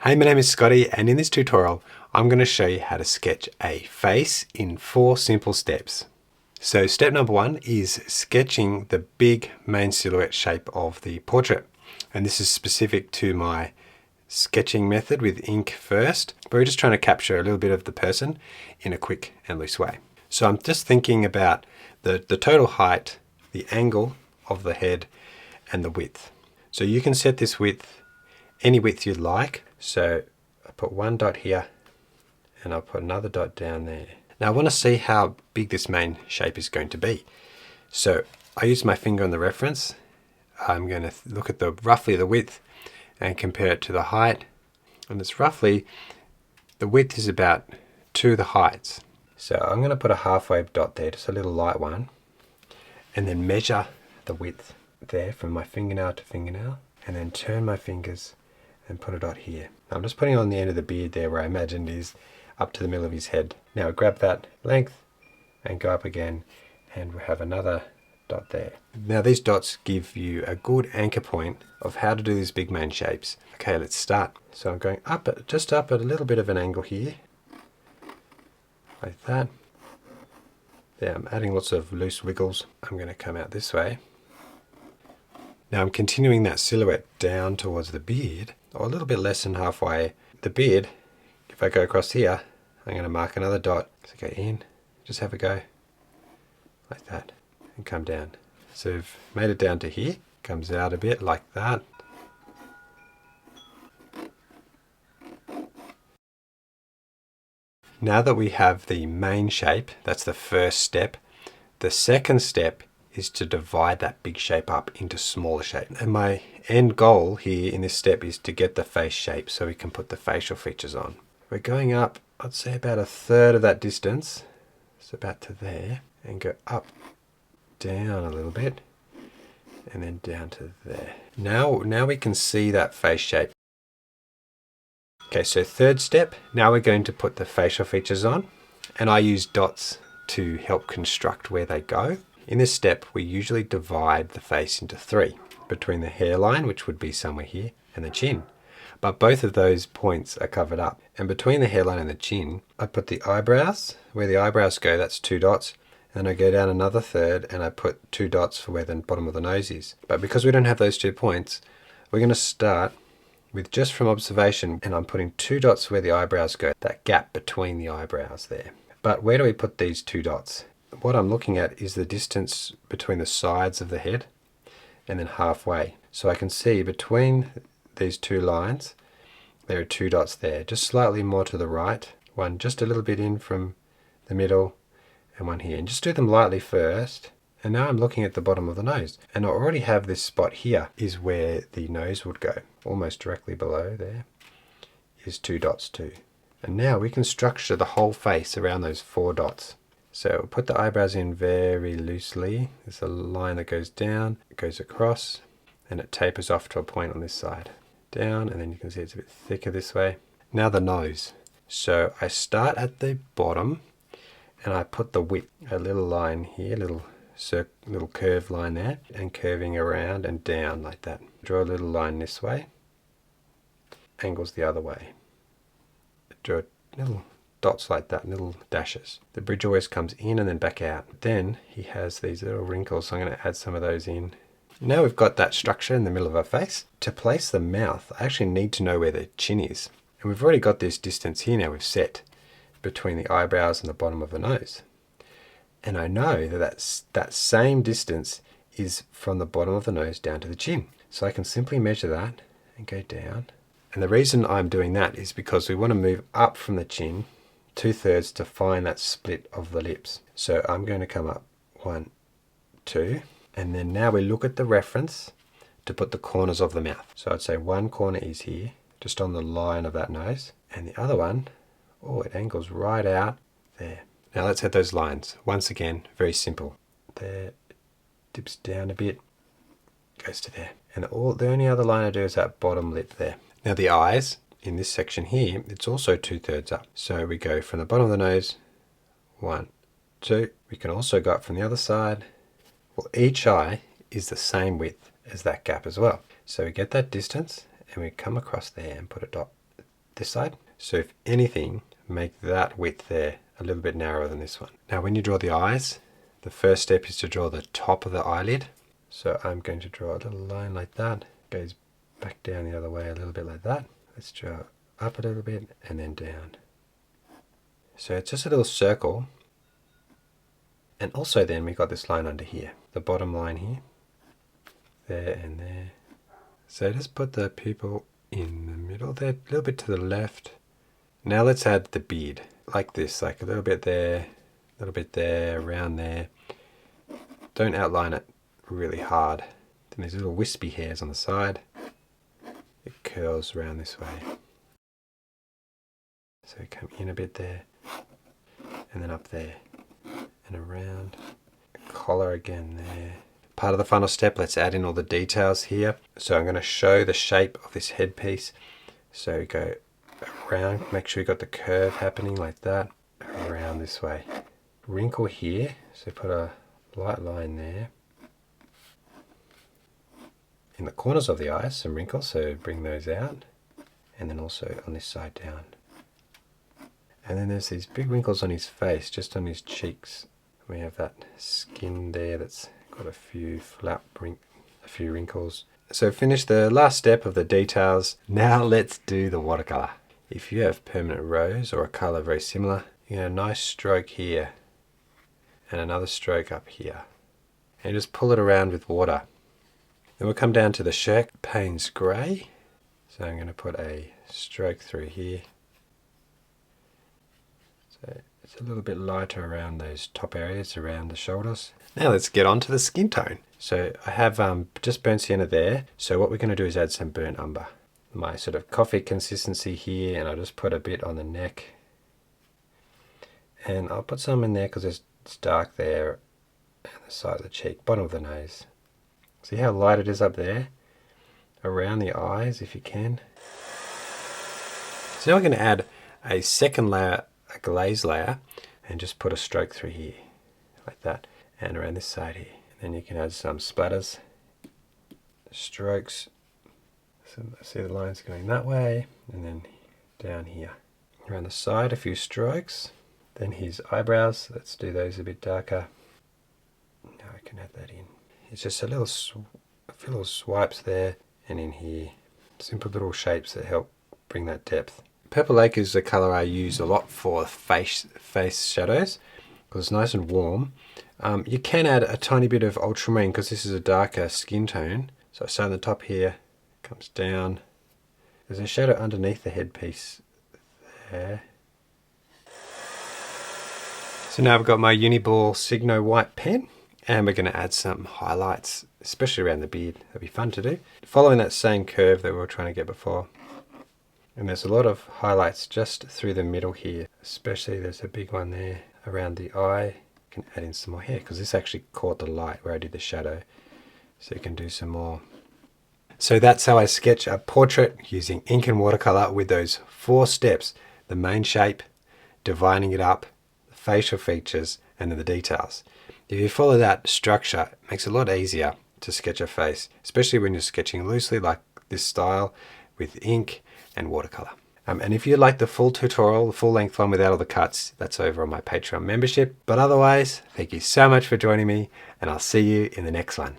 Hey, my name is Scotty, and in this tutorial, I'm going to show you how to sketch a face in 4 simple steps. So step number 1 is sketching the big main silhouette shape of the portrait. And this is specific to my sketching method with ink first, but we're just trying to capture a little bit of the person in a quick and loose way. So I'm just thinking about the total height, the angle of the head, and the width. So you can set this width any width you'd like. So I put one dot here and I'll put another dot down there. Now I want to see how big this main shape is going to be. So I use my finger on the reference. I'm going to look at roughly the width and compare it to the height. And it's roughly, the width is about 2 the heights. So I'm going to put a halfway dot there, just a little light one, and then measure the width there from my fingernail to fingernail, and then turn my fingers and put a dot here. Now I'm just putting on the end of the beard there where I imagined is up to the middle of his head. Now grab that length and go up again, and we have another dot there. Now these dots give you a good anchor point of how to do these big main shapes. Okay, let's start. So I'm going up, just up at a little bit of an angle here, like that. There, I'm adding lots of loose wiggles. I'm going to come out this way. Now I'm continuing that silhouette down towards the beard, or a little bit less than halfway. The beard, if I go across here, I'm going to mark another dot. So go in, just have a go, like that, and come down. So we've made it down to here, comes out a bit like that. Now that we have the main shape, that's the first step. The second step is to divide that big shape up into smaller shape. And my end goal here in this step is to get the face shape so we can put the facial features on. We're going up, I'd say about a third of that distance. It's about to there, and go up, down a little bit, and then down to there. Now we can see that face shape. Okay, so third step, now we're going to put the facial features on, and I use dots to help construct where they go. In this step, we usually divide the face into 3, between the hairline, which would be somewhere here, and the chin. But both of those points are covered up. And between the hairline and the chin, I put the eyebrows. Where the eyebrows go, that's 2 dots. And then I go down another third, and I put 2 dots for where the bottom of the nose is. But because we don't have those 2 points, we're going to start with just from observation, and I'm putting 2 dots where the eyebrows go, that gap between the eyebrows there. But where do we put these 2 dots? What I'm looking at is the distance between the sides of the head and then halfway. So I can see between these 2 lines, there are 2 dots there, just slightly more to the right, one just a little bit in from the middle, and one here. And just do them lightly first. And now I'm looking at the bottom of the nose, and I already have this spot here is where the nose would go. Almost directly below there is 2 dots too. And now we can structure the whole face around those 4 dots. So we'll put the eyebrows in very loosely. There's a line that goes down, it goes across, and it tapers off to a point on this side. Down, and then you can see it's a bit thicker this way. Now the nose. So I start at the bottom, and I put the width, a little line here, little curved line there, and curving around and down like that. Draw a little line this way, angles the other way. Draw little dots like that, little dashes. The bridge always comes in and then back out. Then he has these little wrinkles, so I'm going to add some of those in. Now we've got that structure in the middle of our face. To place the mouth, I actually need to know where the chin is. And we've already got this distance here now we've set between the eyebrows and the bottom of the nose. And I know that that same distance is from the bottom of the nose down to the chin. So I can simply measure that and go down. And the reason I'm doing that is because we want to move up from the chin 2/3 to find that split of the lips. So I'm going to come up 1, 2, and then now we look at the reference to put the corners of the mouth. So I'd say one corner is here, just on the line of that nose, and the other one, oh, it angles right out there. Now let's add those lines. Once again, very simple. There, dips down a bit, goes to there. And the only other line I do is that bottom lip there. Now the eyes, in this section here, it's also 2/3 up. So we go from the bottom of the nose, 1, 2. We can also go up from the other side. Well, each eye is the same width as that gap as well. So we get that distance, and we come across there and put a dot this side. So if anything, make that width there a little bit narrower than this one. Now when you draw the eyes, the first step is to draw the top of the eyelid. So I'm going to draw a little line like that. Goes back down the other way a little bit like that. Let's draw up a little bit and then down. So it's just a little circle. And also then we got this line under here, the bottom line here, there and there. So just put the pupil in the middle there, a little bit to the left. Now let's add the beard, like this, like a little bit there, around there. Don't outline it really hard. Then there's little wispy hairs on the side. It curls around this way. So come in a bit there, and then up there, and around. Collar again there. Part of the final step, let's add in all the details here. So I'm going to show the shape of this headpiece. So go around, make sure you got the curve happening like that, around this way. Wrinkle here, so put a light line there. In the corners of the eyes, some wrinkles, so bring those out. And then also on this side down. And then there's these big wrinkles on his face, just on his cheeks. We have that skin there that's got a few wrinkles. So finish the last step of the details. Now let's do the watercolor. If you have permanent rose or a color very similar, you get a nice stroke here and another stroke up here. And just pull it around with water. Then we'll come down to the Shirk Payne's Grey. So I'm going to put a stroke through here. So it's a little bit lighter around those top areas, around the shoulders. Now let's get on to the skin tone. So I have just burnt sienna there. So what we're going to do is add some burnt umber. My sort of coffee consistency here, and I'll just put a bit on the neck. And I'll put some in there because it's dark there, and the side of the cheek, bottom of the nose. See how light it is up there? Around the eyes if you can. So now we're going to add a second layer, a glaze layer, and just put a stroke through here, like that, and around this side here. And then you can add some splatters, strokes. So see the lines going that way, and then down here. Around the side, a few strokes. Then his eyebrows, let's do those a bit darker. Now I can add that in. It's just a few little swipes there and in here. Simple little shapes that help bring that depth. Purple Lake is the color I use a lot for face shadows because it's nice and warm. You can add a tiny bit of ultramarine because this is a darker skin tone. So I start on the top here, comes down. There's a shadow underneath the headpiece there. So now I've got my Uniball Signo white pen, and we're going to add some highlights, especially around the beard. That'll be fun to do. Following that same curve that we were trying to get before. And there's a lot of highlights just through the middle here, especially there's a big one there around the eye. You can add in some more here because this actually caught the light where I did the shadow. So you can do some more. So that's how I sketch a portrait using ink and watercolor with those 4 steps: the main shape, dividing it up, the facial features, and then the details. If you follow that structure, it makes it a lot easier to sketch a face, especially when you're sketching loosely like this style with ink and watercolor. And if you like the full tutorial, the full length one without all the cuts, that's over on my Patreon membership. But otherwise, thank you so much for joining me, and I'll see you in the next one.